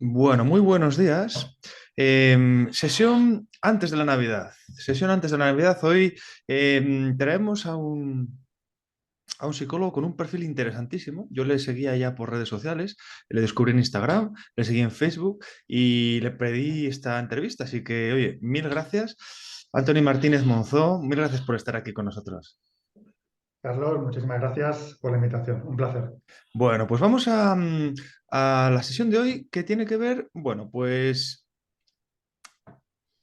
Bueno, muy buenos días. Sesión antes de la Navidad. Sesión antes de la Navidad. Hoy traemos a un psicólogo con un perfil interesantísimo. Yo le seguía ya por redes sociales, le descubrí en Instagram, le seguí en Facebook y le pedí esta entrevista. Así que, oye, mil gracias. Anthony Martínez Monzó, mil gracias por estar aquí con nosotros. Carlos, muchísimas gracias por la invitación. Un placer. Bueno, pues vamos a la sesión de hoy que tiene que ver, bueno, pues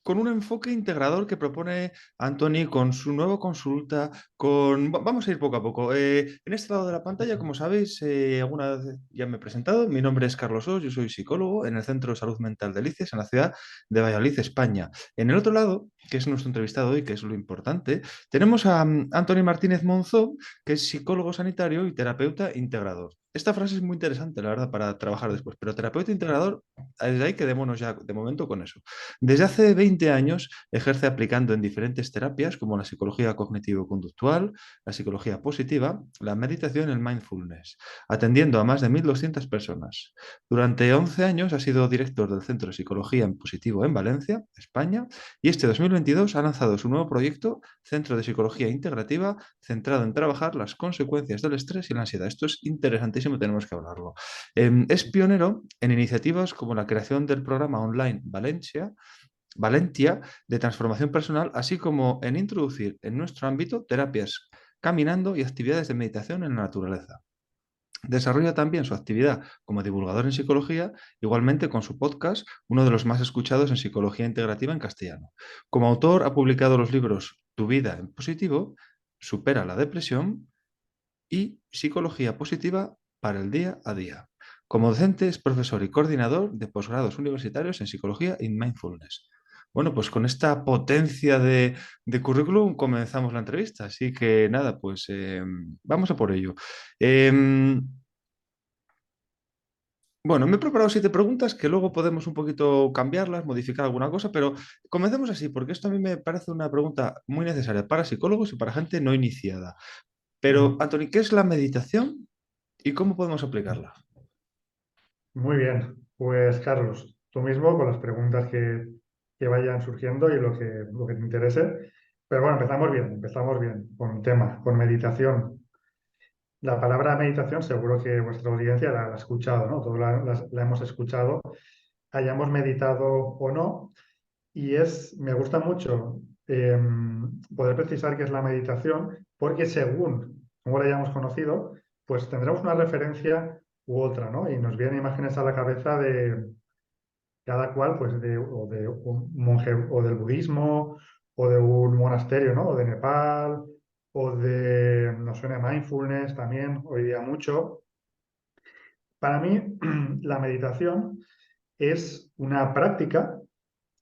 con un enfoque integrador que propone Anthony con su nueva consulta, Vamos a ir poco a poco. En este lado de la pantalla, como sabéis, alguna vez ya me he presentado, mi nombre es Carlos Os, yo soy psicólogo en el Centro de Salud Mental de Licias, en la ciudad de Valladolid, España. En el otro lado, que es nuestro entrevistado hoy, que es lo importante, tenemos a Anthony Martínez Monzó, que es psicólogo sanitario y terapeuta integrador. Esta frase es muy interesante, la verdad, para trabajar después, pero terapeuta integrador, desde ahí quedémonos ya de momento con eso. Desde hace 20 años ejerce aplicando en diferentes terapias como la psicología cognitivo-conductual, la psicología positiva, la meditación y el mindfulness, atendiendo a más de 1.200 personas. Durante 11 años ha sido director del Centro de Psicología en Positivo en Valencia, España, y este 2022 ha lanzado su nuevo proyecto, Centro de Psicología Integrativa, centrado en trabajar las consecuencias del estrés y la ansiedad. Esto es interesantísimo, tenemos que hablarlo. Es pionero en iniciativas como la creación del programa online Valentia de transformación personal, así como en introducir en nuestro ámbito terapias caminando y actividades de meditación en la naturaleza. Desarrolla también su actividad como divulgador en psicología, igualmente con su podcast, uno de los más escuchados en psicología integrativa en castellano. Como autor ha publicado los libros Tu vida en positivo, Supera la depresión y Psicología positiva para el día a día. Como docente es profesor y coordinador de posgrados universitarios en psicología y mindfulness. Bueno, pues con esta potencia de currículum comenzamos la entrevista. Así que nada, pues vamos a por ello. Em, bueno, me he preparado 7 preguntas que luego podemos un poquito cambiarlas, modificar alguna cosa, pero comencemos así, porque esto a mí me parece una pregunta muy necesaria para psicólogos y para gente no iniciada. Pero, Ujú. Anthony, ¿qué es la meditación y cómo podemos aplicarla? Muy bien. Pues Carlos, tú mismo con las preguntas que vayan surgiendo y lo que te interese. Pero bueno, empezamos bien con el tema, con meditación. La palabra meditación seguro que vuestra audiencia la ha escuchado, ¿no? Todos la hemos escuchado, hayamos meditado o no. Me gusta mucho poder precisar qué es la meditación, porque según cómo la hayamos conocido, pues tendremos una referencia u otra, ¿no? Y nos vienen imágenes a la cabeza de cada cual, pues de un monje o del budismo, o de un monasterio, ¿no? O de Nepal, nos suena mindfulness también, hoy día mucho. Para mí, la meditación es una práctica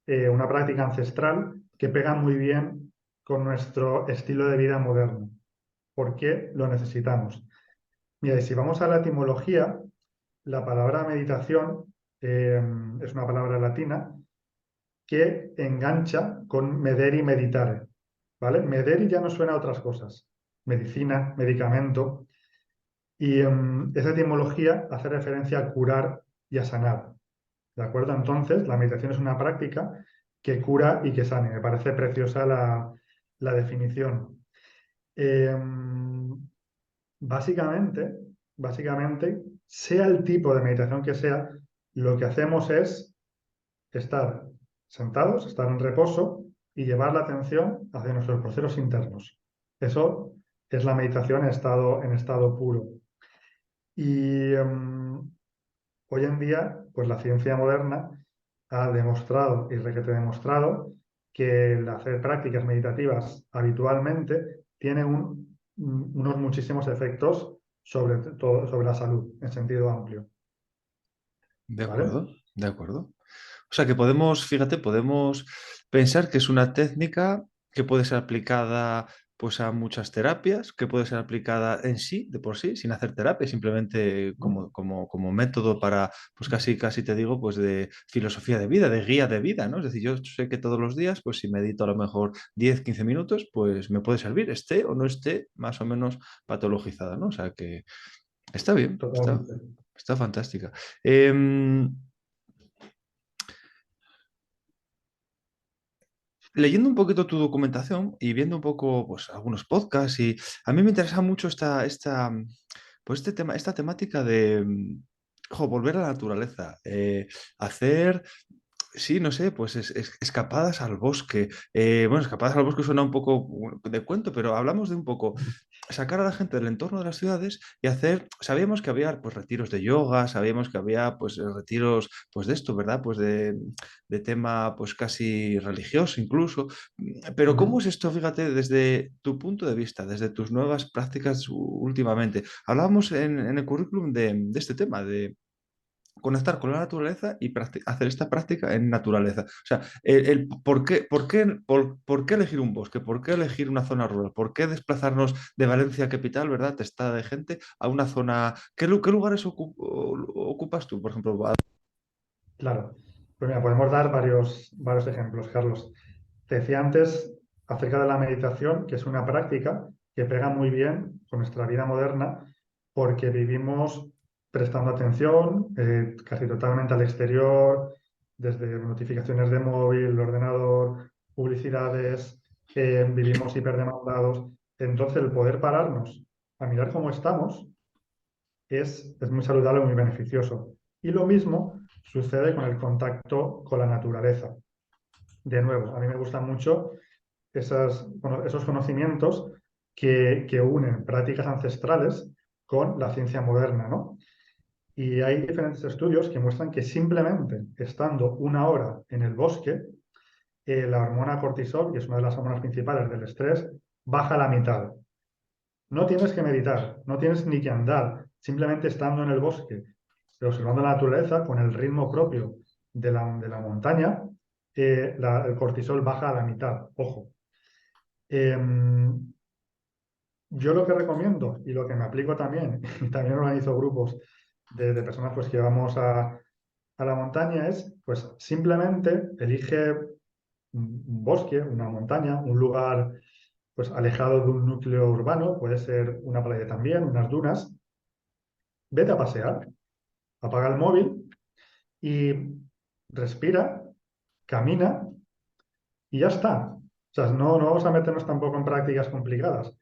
ancestral que pega muy bien con nuestro estilo de vida moderno. ¿Por qué lo necesitamos? Mira, y si vamos a la etimología, la palabra meditación es una palabra latina que engancha con medere y meditare, ¿vale? Medere ya nos suena a otras cosas, medicina, medicamento, y esa etimología hace referencia a curar y a sanar. ¿De acuerdo? Entonces, la meditación es una práctica que cura y que sane. Me parece preciosa la definición. Eh, básicamente, básicamente, sea el tipo de meditación que sea, lo que hacemos es estar sentados, estar en reposo y llevar la atención hacia nuestros procesos internos. Eso es la meditación en estado puro. Y hoy en día, pues la ciencia moderna ha demostrado y requete demostrado que el hacer prácticas meditativas habitualmente tiene unos muchísimos efectos sobre todo, sobre la salud en sentido amplio. De ¿Vale? acuerdo, de acuerdo. O sea que podemos, fíjate, podemos pensar que es una técnica que puede ser aplicada pues a muchas terapias, que puede ser aplicada en sí, de por sí, sin hacer terapia, simplemente como método para, pues casi te digo, pues de filosofía de vida, de guía de vida, ¿no? Es decir, yo sé que todos los días, pues si medito a lo mejor 10 15 minutos, pues me puede servir, esté o no esté más o menos patologizada, ¿no? O sea que está bien, Totalmente. está fantástica. Em, Leyendo un poquito tu documentación y viendo un poco pues, algunos podcasts, y a mí me interesa mucho pues, este tema, esta temática de volver a la naturaleza, hacer. Sí, no sé, pues escapadas al bosque. Bueno, escapadas al bosque suena un poco de cuento, pero hablamos de un poco sacar a la gente del entorno de las ciudades y hacer, sabíamos que había pues retiros de yoga, sabíamos que había pues retiros pues de esto, ¿verdad? Pues de tema pues casi religioso incluso. Pero ¿cómo Ujú. es esto, fíjate, desde tu punto de vista, desde tus nuevas prácticas últimamente? Hablábamos en el currículum de este tema, de conectar con la naturaleza y hacer esta práctica en naturaleza. O sea, por qué elegir un bosque? ¿Por qué elegir una zona rural? ¿Por qué desplazarnos de Valencia capital, verdad, testada de gente, a una zona? ¿Qué lugares ocupas tú, por ejemplo? Claro. Pues mira, podemos dar varios ejemplos, Carlos. Te decía antes acerca de la meditación, que es una práctica que pega muy bien con nuestra vida moderna porque vivimos prestando atención casi totalmente al exterior, desde notificaciones de móvil, el ordenador, publicidades, vivimos hiperdemandados. Entonces, el poder pararnos a mirar cómo estamos es muy saludable, muy beneficioso. Y lo mismo sucede con el contacto con la naturaleza. De nuevo, a mí me gustan mucho esos conocimientos que unen prácticas ancestrales con la ciencia moderna, ¿no? Y hay diferentes estudios que muestran que simplemente estando una hora en el bosque, la hormona cortisol, que es una de las hormonas principales del estrés, baja a la mitad. No tienes que meditar, no tienes ni que andar, simplemente estando en el bosque, observando la naturaleza con el ritmo propio de la montaña, el cortisol baja a la mitad, ojo. Em, yo lo que recomiendo y lo que me aplico también, y también organizo grupos de personas pues, que vamos a la montaña, es pues simplemente elige un bosque, una montaña, un lugar pues alejado de un núcleo urbano, puede ser una playa también, unas dunas, vete a pasear, apaga el móvil y respira, camina y ya está. O sea, no vamos a meternos tampoco en prácticas complicadas.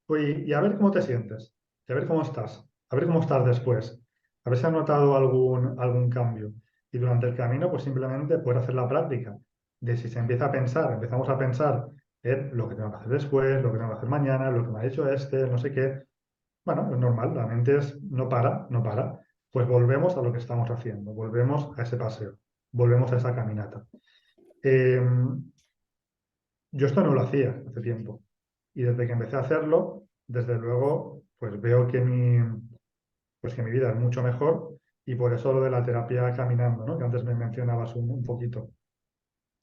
Oye, y a ver cómo te sientes, y a ver cómo estás, a ver cómo estás después, a ver si has notado algún cambio. Y durante el camino, pues simplemente poder hacer la práctica de si se empieza a pensar, empezamos a pensar en lo que tengo que hacer después, lo que tengo que hacer mañana, lo que me ha dicho este, no sé qué. Bueno, es normal, la mente no para, no para. Pues volvemos a lo que estamos haciendo, volvemos a ese paseo, volvemos a esa caminata. Eh, yo esto no lo hacía hace tiempo y desde que empecé a hacerlo, desde luego, pues veo que mi vida es mucho mejor y por eso lo de la terapia caminando, ¿no? Que antes me mencionabas un poquito.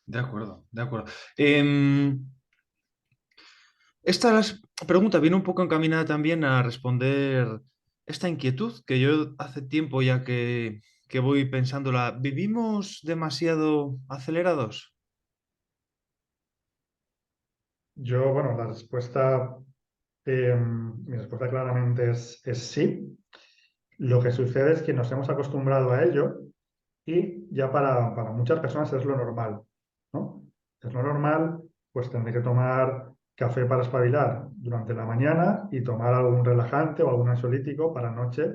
De acuerdo, de acuerdo. Em, Pregunta viene un poco encaminada también a responder esta inquietud que yo hace tiempo ya que voy pensándola. ¿Vivimos demasiado acelerados? Bueno, mi respuesta claramente es sí. Lo que sucede es que nos hemos acostumbrado a ello y ya para muchas personas es lo normal, ¿no? Es lo normal, pues tener que tomar café para espabilar durante la mañana y tomar algún relajante o algún ansiolítico para noche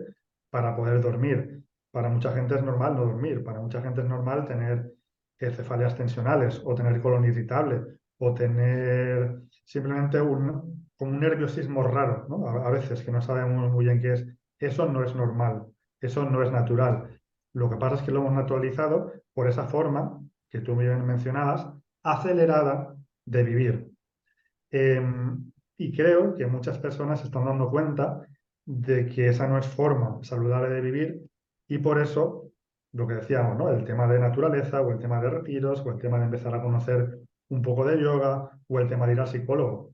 para poder dormir. Para mucha gente es normal no dormir, para mucha gente es normal tener cefaleas tensionales o tener colon irritable o tener simplemente como un nerviosismo raro, ¿no? A veces que no sabemos muy bien qué es. Eso no es normal, eso no es natural. Lo que pasa es que lo hemos naturalizado por esa forma que tú bien mencionabas, acelerada de vivir. Eh, y creo que muchas personas se están dando cuenta de que esa no es forma saludable de vivir y por eso, lo que decíamos, ¿no? El tema de naturaleza o el tema de retiros o el tema de empezar a conocer un poco de yoga o el tema de ir al psicólogo.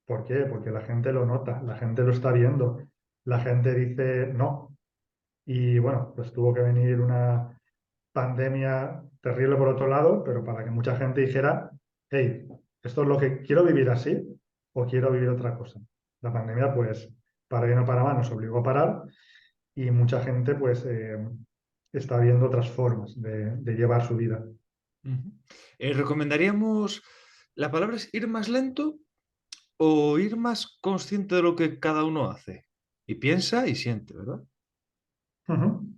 ¿Por qué? Porque la gente lo nota, la gente lo está viendo, la gente dice no. Y bueno, pues tuvo que venir una pandemia terrible por otro lado, pero para que mucha gente dijera, hey, esto es lo que quiero vivir así o quiero vivir otra cosa. La pandemia, pues, para bien o para mal, nos obligó a parar y mucha gente, pues, está viendo otras formas de llevar su vida. Ujú. ¿Recomendaríamos? ¿La palabra es ir más lento o ir más consciente de lo que cada uno hace? Y piensa y siente, ¿verdad? Ujú.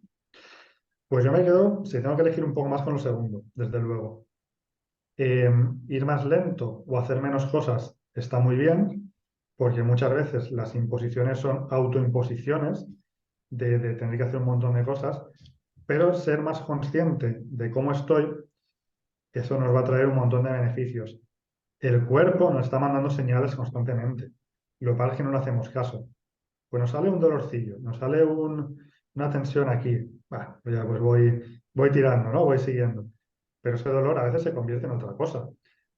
Pues yo me quedo, si tengo que elegir un poco más con lo segundo, desde luego. Eh, Ir más lento o hacer menos cosas está muy bien, porque muchas veces las imposiciones son autoimposiciones de tener que hacer un montón de cosas, pero ser más consciente de cómo estoy, eso nos va a traer un montón de beneficios. El cuerpo nos está mandando señales constantemente. Lo que pasa es que no le hacemos caso. Pues nos sale un dolorcillo, nos sale una tensión aquí. Bah, pues ya pues voy tirando, ¿no? Voy siguiendo. Pero ese dolor a veces se convierte en otra cosa.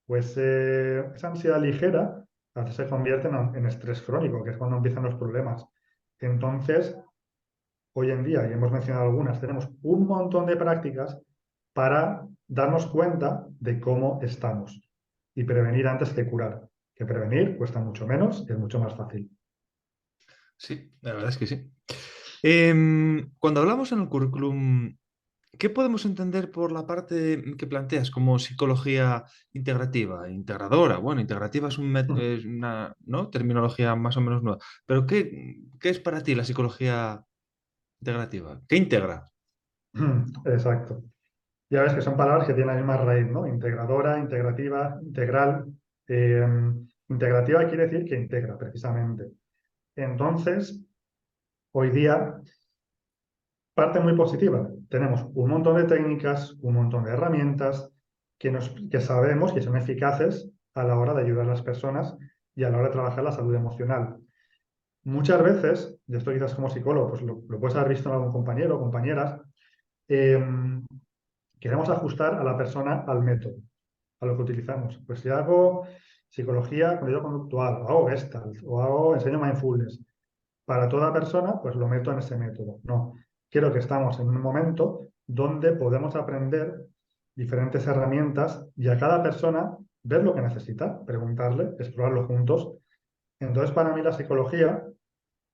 Pues esa ansiedad ligera a veces se convierte en estrés crónico, que es cuando empiezan los problemas. Entonces, hoy en día, y hemos mencionado algunas, tenemos un montón de prácticas para darnos cuenta de cómo estamos y prevenir antes que curar. Que prevenir cuesta mucho menos y es mucho más fácil. Sí, la verdad es que sí. Cuando hablamos en el currículum, ¿qué podemos entender por la parte que planteas como psicología integrativa, integradora? Bueno, integrativa es, es una, ¿no? Terminología más o menos nueva. Pero ¿qué es para ti la psicología integrativa? ¿Qué integra? Exacto. Ya ves que son palabras que tienen la misma raíz, ¿no? Integradora, integrativa, integral. Eh, Integrativa quiere decir que integra, precisamente. Entonces, hoy día, parte muy positiva. Tenemos un montón de técnicas, un montón de herramientas que sabemos que son eficaces a la hora de ayudar a las personas y a la hora de trabajar la salud emocional. Muchas veces, y esto quizás como psicólogo, pues lo puedes haber visto en algún compañero o compañeras, eh, queremos ajustar a la persona al método, a lo que utilizamos. Pues si hago psicología conductual, o hago Gestalt, o enseño mindfulness, para toda persona, pues lo meto en ese método. No, quiero que estamos en un momento donde podemos aprender diferentes herramientas y a cada persona ver lo que necesita, preguntarle, explorarlo juntos. Entonces, para mí la psicología,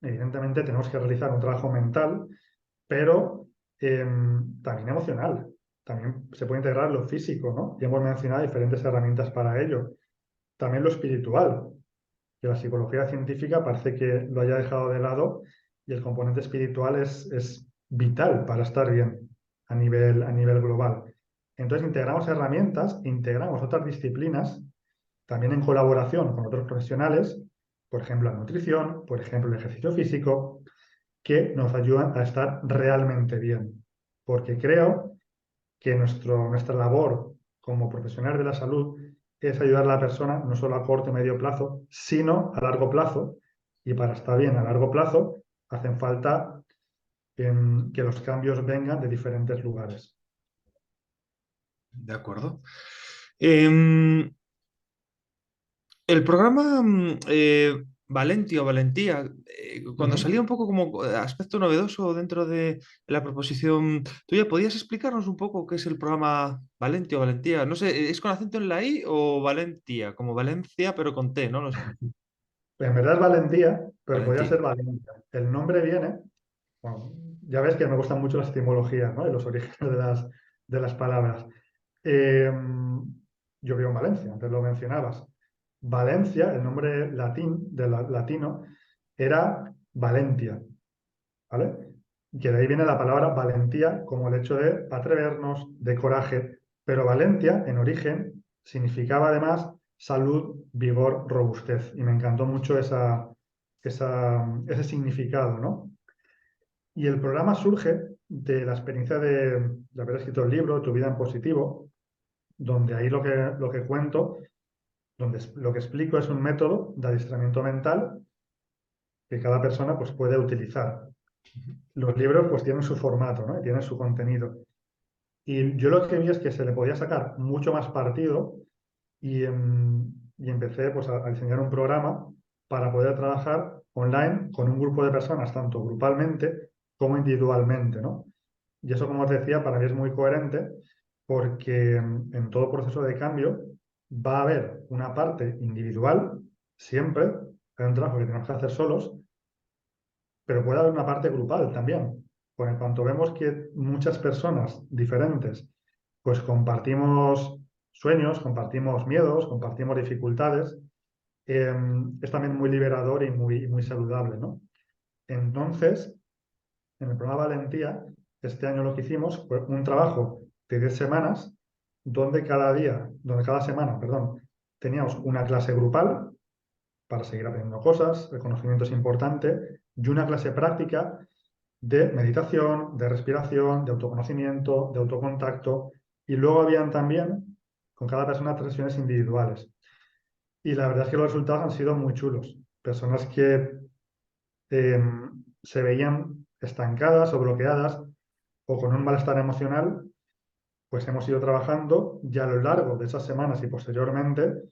evidentemente tenemos que realizar un trabajo mental, pero también emocional. También se puede integrar lo físico, ¿no? Y hemos mencionado diferentes herramientas para ello. También lo espiritual, que la psicología científica parece que lo haya dejado de lado y el componente espiritual es vital para estar bien a nivel global. Entonces integramos herramientas, integramos otras disciplinas, también en colaboración con otros profesionales, por ejemplo la nutrición, por ejemplo el ejercicio físico, que nos ayudan a estar realmente bien. Porque creo que nuestra labor como profesionales de la salud es ayudar a la persona no solo a corto y medio plazo, sino a largo plazo. Y para estar bien a largo plazo, hacen falta que los cambios vengan de diferentes lugares. De acuerdo. Em, el programa Valentía o Valentía, cuando Ujú. salía un poco como aspecto novedoso dentro de la proposición tuya, ¿podías explicarnos un poco qué es el programa Valentía o Valentía? No sé, ¿es con acento en la I o Valentía? Como Valencia, pero con T, no lo sé. En verdad es valentía, pero podría Valentía. ser valencia. El nombre viene, bueno, ya ves que me gustan mucho las etimologías, ¿no? Y los orígenes de las palabras. Eh, yo vivo en Valencia, antes lo mencionabas. Valencia, el nombre latino, era Valentia, ¿vale? Que de ahí viene la palabra valentía como el hecho de atrevernos, de coraje, pero Valentia en origen significaba además salud, vigor, robustez. Y me encantó mucho ese significado, ¿no? Y el programa surge de la experiencia de haber escrito el libro, Tu vida en positivo, donde ahí lo que cuento, donde lo que explico es un método de adiestramiento mental que cada persona pues, puede utilizar. Los libros pues tienen su formato, ¿no? Y tienen su contenido. Y yo lo que vi es que se le podía sacar mucho más partido y empecé pues, a diseñar un programa para poder trabajar online con un grupo de personas, tanto grupalmente como individualmente, ¿no? Y eso, como te decía, para mí es muy coherente porque en todo proceso de cambio va a haber una parte individual, siempre, hay un trabajo que tenemos que hacer solos, pero puede haber una parte grupal también. Por en cuanto vemos que muchas personas diferentes pues compartimos sueños, compartimos miedos, compartimos dificultades, eh, es también muy liberador y muy saludable, ¿no? Entonces, en el programa Valentía, este año lo que hicimos fue un trabajo de 10 semanas, donde cada semana, perdón, teníamos una clase grupal para seguir aprendiendo cosas, el conocimiento es importante, y una clase práctica de meditación, de respiración, de autoconocimiento, de autocontacto, y luego habían también con cada persona 3 sesiones individuales. Y la verdad es que los resultados han sido muy chulos. Personas que eh, se veían estancadas o bloqueadas o con un malestar emocional, pues hemos ido trabajando y a lo largo de esas semanas y posteriormente,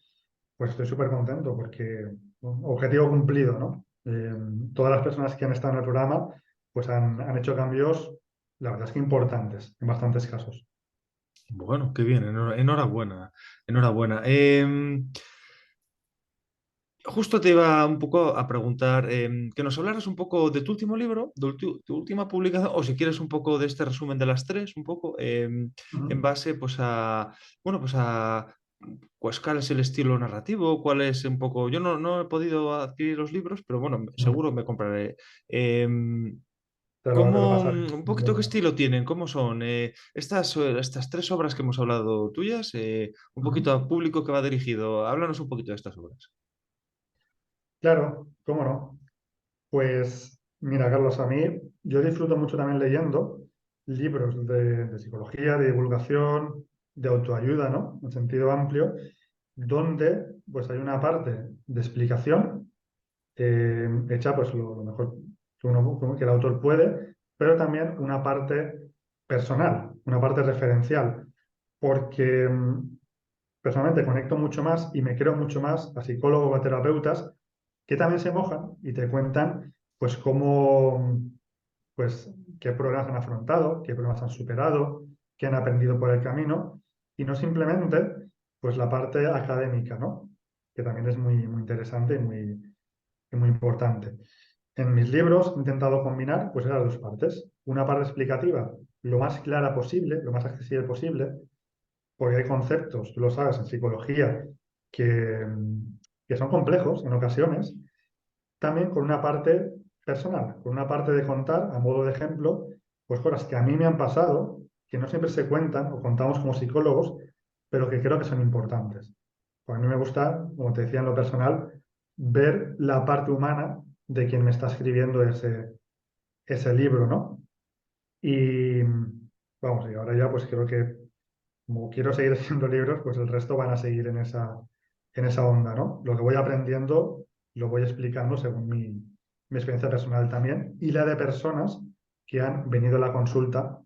pues estoy súper contento porque objetivo cumplido, ¿no? Todas las personas que han estado en el programa, pues han hecho cambios, la verdad es que importantes en bastantes casos. Bueno, qué bien, enhorabuena, enhorabuena. Justo te iba un poco a preguntar que nos hablaras un poco de tu último libro, de tu última publicación, o si quieres un poco de este resumen de las tres, un poco en Ujú. base pues a, bueno, pues cuál es el estilo narrativo, cuál es un poco, yo no he podido adquirir los libros, pero bueno, Ujú. seguro me compraré. Em, Te lo pasaré, un sin poquito qué problema. estilo tienen? ¿Cómo son? Estas tres obras que hemos hablado tuyas, un poquito Ujú. al público que va dirigido. Háblanos un poquito de estas obras. Claro, cómo no. Pues mira, Carlos, a mí yo disfruto mucho también leyendo libros de psicología, de divulgación, de autoayuda, ¿no? En sentido amplio, donde pues hay una parte de explicación hecha pues lo mejor que el autor puede, pero también una parte personal, una parte referencial, porque personalmente conecto mucho más y me creo mucho más a psicólogos o a terapeutas que también se mojan y te cuentan pues cómo, pues qué problemas han afrontado, qué problemas han superado, qué han aprendido por el camino y no simplemente pues la parte académica, ¿no? Que también es muy interesante y muy importante. En mis libros he intentado combinar pues esas dos partes. Una parte explicativa, lo más clara posible, lo más accesible posible, porque hay conceptos, tú lo sabes, en psicología que, que son complejos en ocasiones, también con una parte personal, con una parte de contar, a modo de ejemplo, pues cosas que a mí me han pasado, que no siempre se cuentan o contamos como psicólogos, pero que creo que son importantes. Pues a mí me gusta, como te decía en lo personal, ver la parte humana de quien me está escribiendo ese libro, ¿no? Y vamos, y ahora ya pues creo que como quiero seguir haciendo libros, pues el resto van a seguir en esa onda, ¿no? Lo que voy aprendiendo lo voy explicando según mi experiencia personal también y la de personas que han venido a la consulta,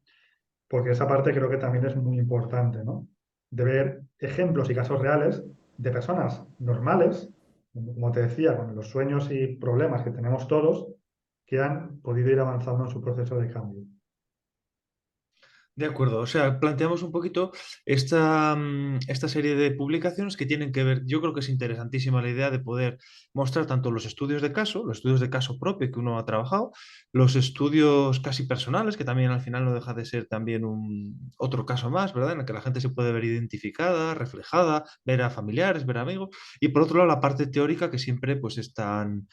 porque esa parte creo que también es muy importante, ¿no? De ver ejemplos y casos reales de personas normales, como te decía, con los sueños y problemas que tenemos todos, que han podido ir avanzando en su proceso de cambio. De acuerdo, o sea, planteamos un poquito esta serie de publicaciones que tienen que ver, yo creo que es interesantísima la idea de poder mostrar tanto los estudios de caso propio que uno ha trabajado, los estudios casi personales, que también al final no deja de ser también otro caso más, ¿verdad? En el que la gente se puede ver identificada, reflejada, ver a familiares, ver a amigos, y por otro lado la parte teórica que siempre pues es tan,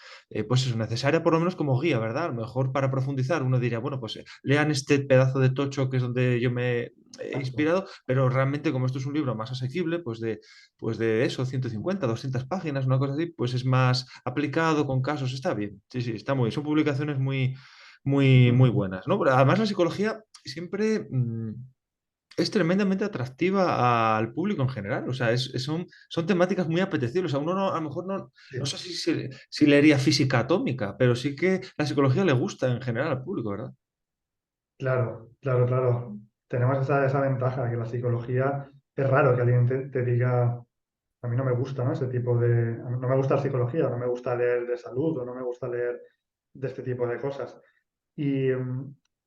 pues es necesaria por lo menos como guía, ¿verdad? A lo mejor para profundizar uno diría, bueno, pues lean este pedazo de tocho que es donde yo me he Exacto. inspirado, pero realmente como esto es un libro más asequible, pues de eso, 150, 200 páginas, una cosa así, pues es más aplicado con casos, está bien, sí, sí, está muy bien, son publicaciones muy Ujú. buenas, ¿no? Pero además la psicología siempre es tremendamente atractiva al público en general. O sea, son temáticas muy apetecibles. A uno a lo mejor no Sí. sé si leería física atómica, pero sí que la psicología le gusta en general al público, ¿verdad? Claro, claro, claro. Tenemos esa ventaja, que la psicología es raro que alguien te diga, a mí no me gusta, ¿no? Ese tipo de... a mí no me gusta la psicología, no me gusta leer de salud o no me gusta leer de este tipo de cosas. Y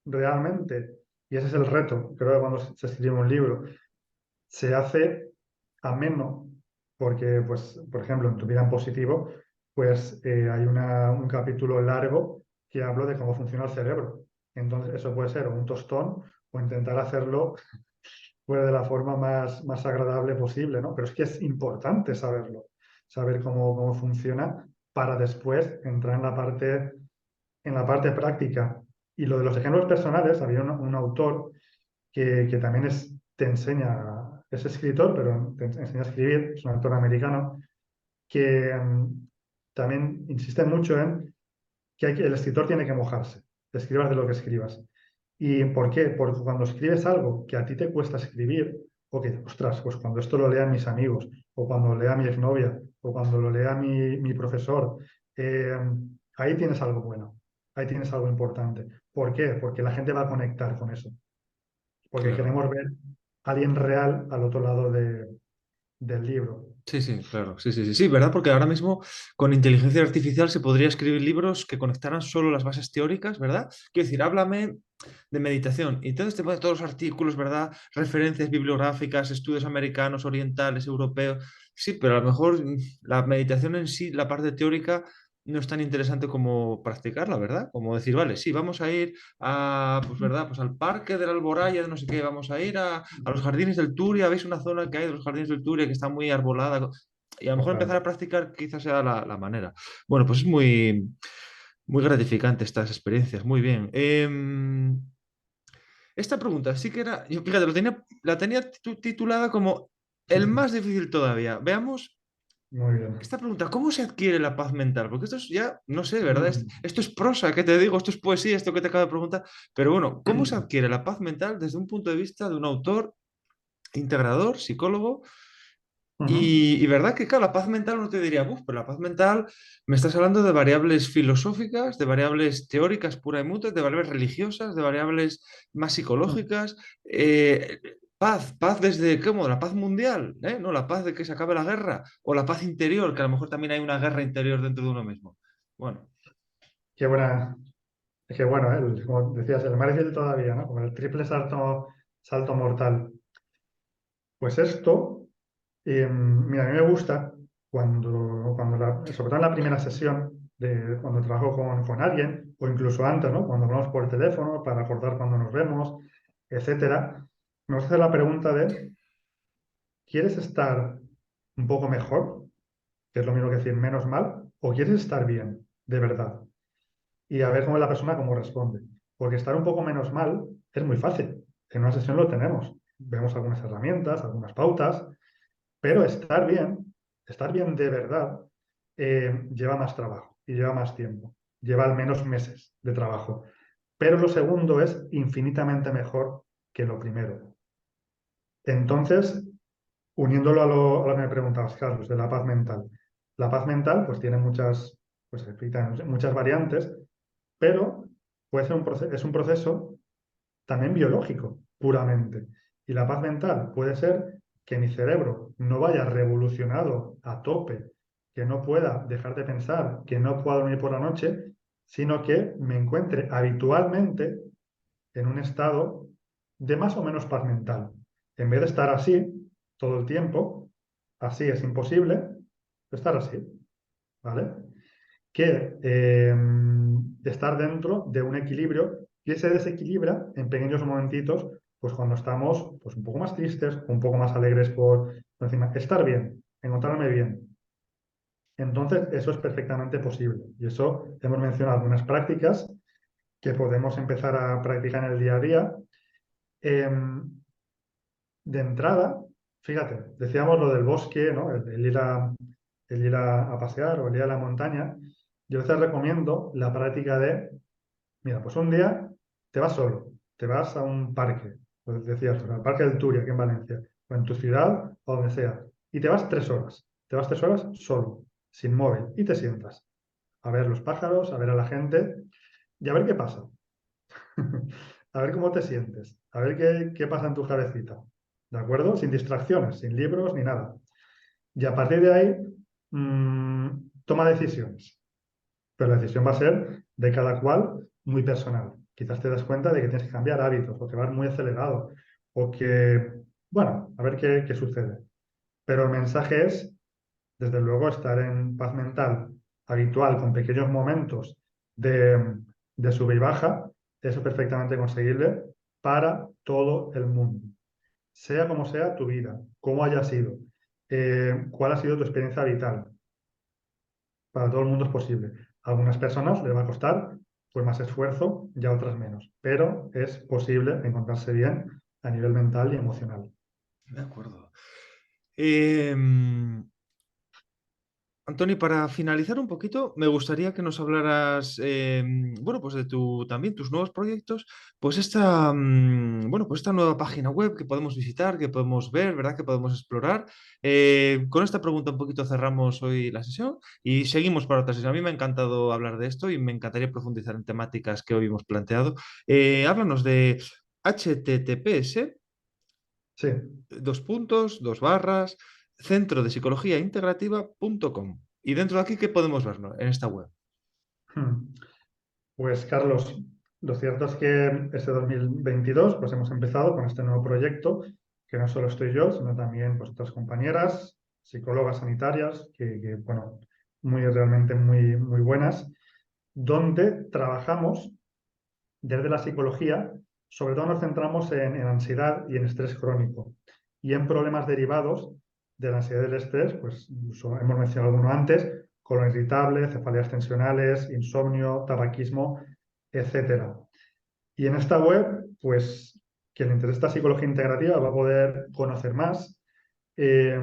realmente, y ese es el reto, creo que cuando se escribe un libro, se hace ameno, porque, pues, por ejemplo, en Tu vida en positivo, pues hay un capítulo largo que hablo de cómo funciona el cerebro. Entonces, eso puede ser o un tostón o intentar hacerlo pues de la forma más agradable posible, ¿no? Pero es que es importante saberlo, saber cómo funciona para después entrar en la parte práctica. Y lo de los ejemplos personales, había un autor que también te enseña, es escritor, pero te enseña a escribir, es un autor americano, que también insiste mucho en que, el escritor tiene que mojarse, escribas de lo que escribas. ¿Y por qué? Porque cuando escribes algo que a ti te cuesta escribir, o que, ostras, pues cuando esto lo lean mis amigos, o cuando lo lea mi exnovia, o cuando lo lea mi profesor, eh, ahí tienes algo bueno, ahí tienes algo importante. ¿Por qué? Porque la gente va a conectar con eso, porque Claro. queremos ver a alguien real al otro lado del libro. Sí, sí, claro, sí, sí, sí, sí, ¿verdad? Porque ahora mismo con inteligencia artificial se podría escribir libros que conectaran solo las bases teóricas, ¿verdad? Quiero decir, háblame de meditación y entonces te pones todos los artículos, ¿verdad? Referencias bibliográficas, estudios americanos, orientales, europeos. Sí, pero a lo mejor la meditación en sí, la parte teórica, no es tan interesante como practicarla, ¿verdad? Como decir, vale, sí, vamos a ir a, pues, ¿verdad? Pues al parque de la Alboraya, de no sé qué, vamos a ir a los jardines del Turia, veis una zona que hay de los jardines del Turia que está muy arbolada. Y a lo mejor empezar Total. a practicar quizás sea la manera. Bueno, pues es muy, muy gratificante estas experiencias, muy bien. Esta pregunta sí que era, yo fíjate, la tenía titulada como el más difícil todavía. Veamos Muy bien. esta pregunta, ¿cómo se adquiere la paz mental? Porque esto es ya, no sé, ¿verdad? Mm. Esto es prosa, ¿qué te digo? Esto es poesía, esto que te acabo de preguntar. Pero bueno, ¿cómo se adquiere la paz mental desde un punto de vista de un autor integrador, psicólogo? Ujú. Y verdad que, claro, la paz mental uno te diría, "Buf, pero la paz mental me estás hablando de variables filosóficas, de variables teóricas pura y mutas, de variables religiosas, de variables más psicológicas. Paz desde, ¿cómo? La paz mundial, ¿eh? No, la paz de que se acabe la guerra, o la paz interior, que a lo mejor también hay una guerra interior dentro de uno mismo. Bueno, Qué buena. Es que bueno, como decías, el más difícil todavía, ¿no? Como el triple salto mortal. Pues esto, mira, a mí me gusta sobre todo en la primera sesión, cuando trabajo con alguien, o incluso antes, ¿no? Cuando hablamos por teléfono para acordar cuando nos vemos, etcétera, me gusta hacer la pregunta de, ¿quieres estar un poco mejor? Que es lo mismo que decir menos mal, o quieres estar bien, de verdad. Y a ver cómo la persona cómo responde. Porque estar un poco menos mal es muy fácil. En una sesión lo tenemos. Vemos algunas herramientas, algunas pautas, pero estar bien de verdad, lleva más trabajo y lleva más tiempo. Lleva al menos meses de trabajo. Pero lo segundo es infinitamente mejor que lo primero. Entonces, uniéndolo a lo que me preguntabas, Carlos, de la paz mental. La paz mental, pues tiene pues, muchas variantes, pero puede ser es un proceso también biológico, puramente. Y la paz mental puede ser que mi cerebro no vaya revolucionado a tope, que no pueda dejar de pensar, que no pueda dormir por la noche, sino que me encuentre habitualmente en un estado de más o menos paz mental. En vez de estar así todo el tiempo, así es imposible, estar así, ¿vale? Que estar dentro de un equilibrio que se desequilibra en pequeños momentitos, pues cuando estamos pues, un poco más tristes, un poco más alegres por encima. Estar bien, encontrarme bien. Entonces, eso es perfectamente posible. Y eso hemos mencionado algunas prácticas que podemos empezar a practicar en el día a día. Em, de entrada, fíjate, decíamos lo del bosque, ¿no? El ir a pasear o el ir a la montaña. Yo a veces recomiendo la práctica de, mira, pues un día te vas solo, te vas a un parque, pues decías, pues, al Parque del Turia, aquí en Valencia, o en tu ciudad, o donde sea, y te vas 3 horas. Te vas 3 horas solo, sin móvil, y te sientas a ver los pájaros, a ver a la gente, y a ver qué pasa. A ver cómo te sientes, a ver qué pasa en tu cabecita. ¿De acuerdo? Sin distracciones, sin libros ni nada. Y a partir de ahí, toma decisiones. Pero la decisión va a ser de cada cual muy personal. Quizás te das cuenta de que tienes que cambiar hábitos o que vas muy acelerado o que, bueno, a ver qué sucede. Pero el mensaje es, desde luego, estar en paz mental habitual con pequeños momentos de sube y baja. Eso es perfectamente conseguible para todo el mundo. sea como sea tu vida, cómo haya sido, cuál ha sido tu experiencia vital. Para todo el mundo es posible. A algunas personas les va a costar pues más esfuerzo y a otras menos, pero es posible encontrarse bien a nivel mental y emocional. De acuerdo. Em, Antoni, para finalizar un poquito, me gustaría que nos hablaras, bueno, pues de también tus nuevos proyectos, pues bueno, pues esta nueva página web que podemos visitar, que podemos ver, ¿verdad? Que podemos explorar. Con esta pregunta un poquito cerramos hoy la sesión y seguimos para otra sesión. A mí me ha encantado hablar de esto y me encantaría profundizar en temáticas que hoy hemos planteado. Háblanos de HTTPS, Sí. dos puntos, dos barras, centro de psicología integrativa.com. Y dentro de aquí, ¿qué podemos ver, no, en esta web? Hmm. Pues Carlos, lo cierto es que este 2022 pues hemos empezado con este nuevo proyecto, que no solo estoy yo, sino también pues, otras compañeras, psicólogas sanitarias, bueno, realmente muy buenas, donde trabajamos desde la psicología, sobre todo nos centramos en ansiedad y en estrés crónico y en problemas derivados de la ansiedad y del estrés, pues hemos mencionado alguno antes, colon irritable, cefaleas tensionales, insomnio, tabaquismo, etcétera. Y en esta web, pues quien le interesa esta psicología integrativa va a poder conocer más. Eh,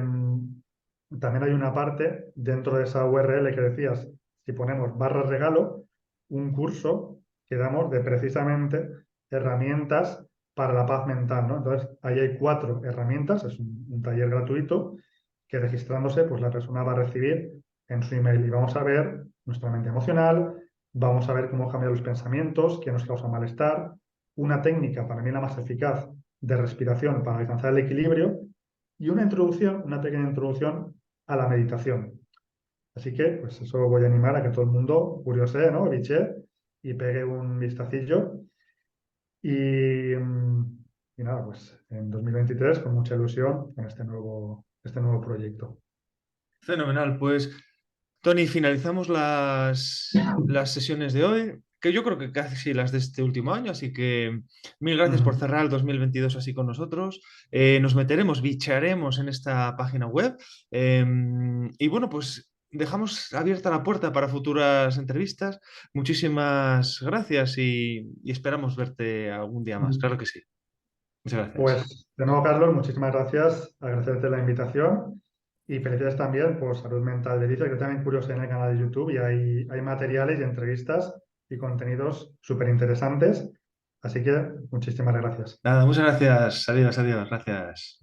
También hay una parte dentro de esa URL que decías, si ponemos barra regalo, un curso que damos de precisamente herramientas para la paz mental, ¿no? Entonces, ahí hay 4 herramientas, es un taller gratuito que registrándose, pues la persona va a recibir en su email y vamos a ver nuestra mente emocional, vamos a ver cómo cambiar los pensamientos, qué nos causa malestar, una técnica, para mí la más eficaz, de respiración para alcanzar el equilibrio y una introducción, una pequeña introducción a la meditación. Así que, pues eso voy a animar a que todo el mundo curiosee, ¿no? Biche y pegue un vistacillo. Y, y nada, pues en 2023 con mucha ilusión con este nuevo proyecto. Fenomenal. Pues, Tony, finalizamos las sesiones de hoy, que yo creo que casi las de este último año, así que mil gracias por Ujú. cerrar el 2022 así con nosotros. Nos meteremos, bicharemos en esta página web y bueno, pues dejamos abierta la puerta para futuras entrevistas. Muchísimas gracias y esperamos verte algún día más. Claro que sí. Muchas gracias. Pues de nuevo, Carlos, muchísimas gracias, agradecerte la invitación y felicidades también por Salud Mental de Dice, que yo también curioso en el canal de YouTube y hay materiales y entrevistas y contenidos súper interesantes. Así que muchísimas gracias. Nada, muchas gracias. Adiós, adiós. Gracias.